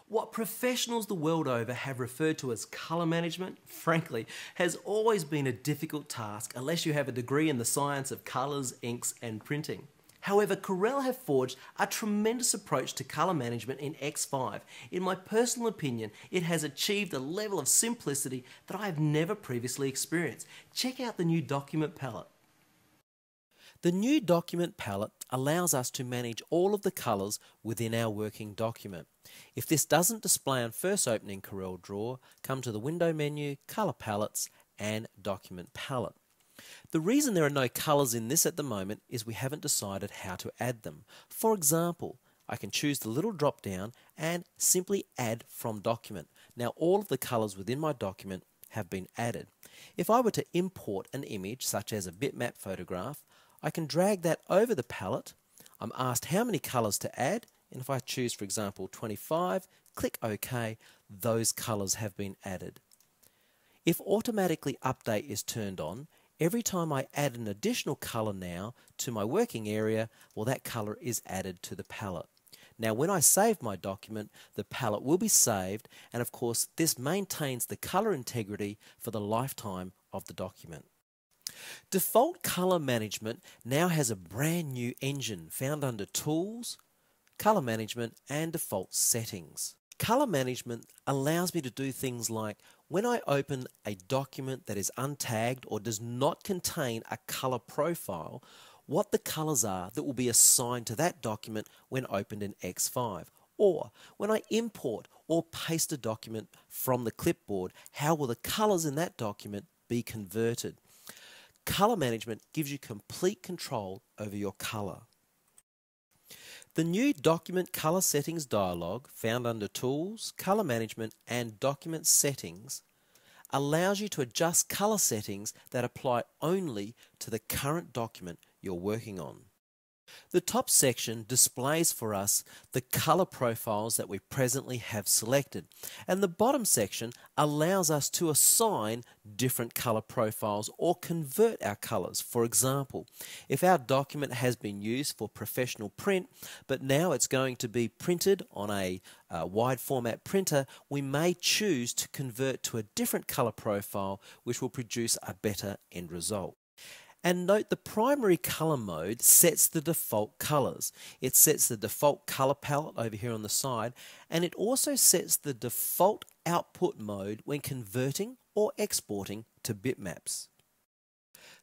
What professionals the world over have referred to as colour management, frankly, has always been a difficult task unless you have a degree in the science of colours, inks and printing. However, Corel have forged a tremendous approach to colour management in X5. In my personal opinion, it has achieved a level of simplicity that I have never previously experienced. Check out the new document palette. The new document palette allows us to manage all of the colours within our working document. If this doesn't display on first opening CorelDRAW, come to the window menu, Colour Palettes and Document Palette. The reason there are no colours in this at the moment is we haven't decided how to add them. For example, I can choose the little drop down and simply add from document. Now all of the colours within my document have been added. If I were to import an image such as a bitmap photograph, I can drag that over the palette. I'm asked how many colours to add, and if I choose, for example, 25, click OK, those colours have been added. If automatically update is turned on, every time I add an additional colour now to my working area, well, that colour is added to the palette. Now when I save my document, the palette will be saved, and of course this maintains the colour integrity for the lifetime of the document. Default Colour Management now has a brand new engine found under Tools, Colour Management and Default Settings. Colour Management allows me to do things like when I open a document that is untagged or does not contain a colour profile, what the colours are that will be assigned to that document when opened in X5. Or when I import or paste a document from the clipboard, how will the colours in that document be converted? Colour Management gives you complete control over your colour. The new Document Colour Settings dialog found under Tools, Colour Management and Document Settings allows you to adjust colour settings that apply only to the current document you're working on. The top section displays for us the colour profiles that we presently have selected, and the bottom section allows us to assign different colour profiles or convert our colours. For example, if our document has been used for professional print, but now it's going to be printed on a wide format printer, we may choose to convert to a different colour profile which will produce a better end result. And note the primary colour mode sets the default colours. It sets the default colour palette over here on the side, and it also sets the default output mode when converting or exporting to bitmaps.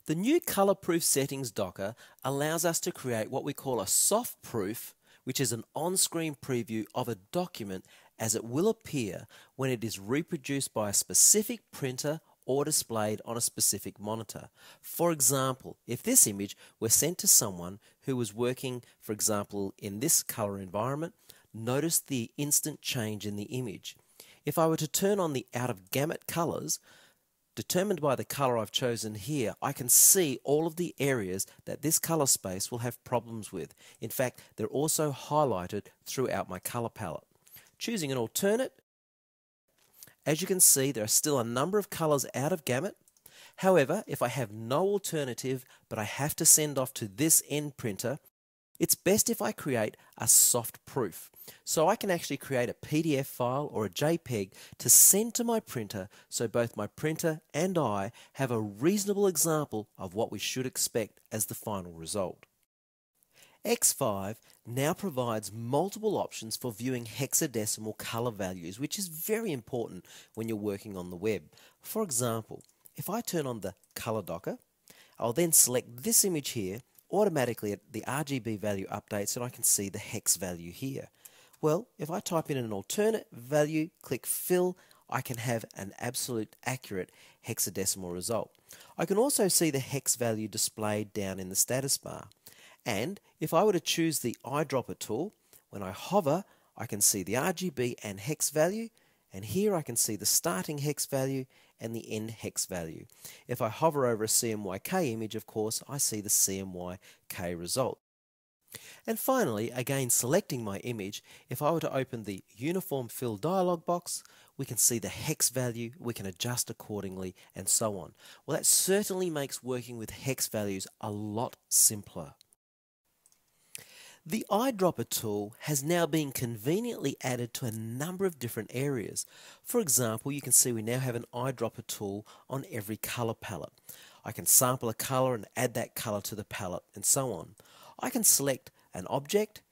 The new Colour Proof Settings Docker allows us to create what we call a soft proof, which is an on-screen preview of a document as it will appear when it is reproduced by a specific printer or displayed on a specific monitor. For example, if this image were sent to someone who was working, for example, in this colour environment, notice the instant change in the image. If I were to turn on the out of gamut colours, determined by the colour I've chosen here, I can see all of the areas that this colour space will have problems with. In fact, they're also highlighted throughout my colour palette. Choosing an alternate, as you can see, there are still a number of colours out of gamut. However, if I have no alternative but I have to send off to this end printer, it's best if I create a soft proof. So I can actually create a PDF file or a JPEG to send to my printer so both my printer and I have a reasonable example of what we should expect as the final result. X5 now provides multiple options for viewing hexadecimal colour values, which is very important when you're working on the web. For example, if I turn on the Colour Docker, I'll then select this image here. Automatically the RGB value updates and I can see the hex value here. Well, if I type in an alternate value, click Fill, I can have an absolute accurate hexadecimal result. I can also see the hex value displayed down in the status bar. And if I were to choose the eyedropper tool, when I hover, I can see the RGB and hex value, and here I can see the starting hex value and the end hex value. If I hover over a CMYK image, of course, I see the CMYK result. And finally, again selecting my image, if I were to open the Uniform Fill dialog box, we can see the hex value, we can adjust accordingly, and so on. Well, that certainly makes working with hex values a lot simpler. The eyedropper tool has now been conveniently added to a number of different areas. For example, you can see we now have an eyedropper tool on every colour palette. I can sample a colour and add that colour to the palette and so on. I can select an object,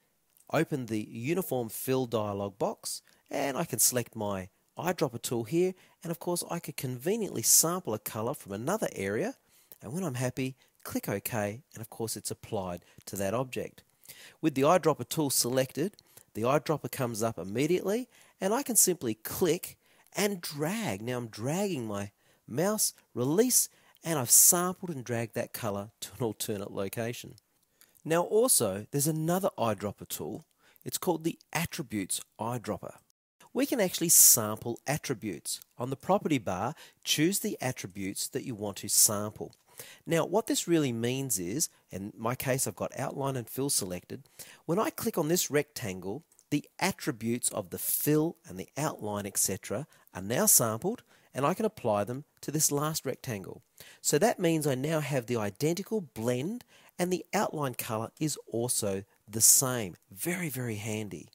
open the Uniform Fill dialog box, and I can select my eyedropper tool here, and of course I could conveniently sample a colour from another area, and when I'm happy, click OK, and of course it's applied to that object. With the eyedropper tool selected, the eyedropper comes up immediately, and I can simply click and drag. Now I'm dragging my mouse, release, and I've sampled and dragged that colour to an alternate location. Now also, there's another eyedropper tool. It's called the Attributes eyedropper. We can actually sample attributes. On the property bar, choose the attributes that you want to sample. Now what this really means is, in my case I've got outline and fill selected, when I click on this rectangle, the attributes of the fill and the outline etc. are now sampled, and I can apply them to this last rectangle. So that means I now have the identical blend, and the outline colour is also the same. Very, very handy.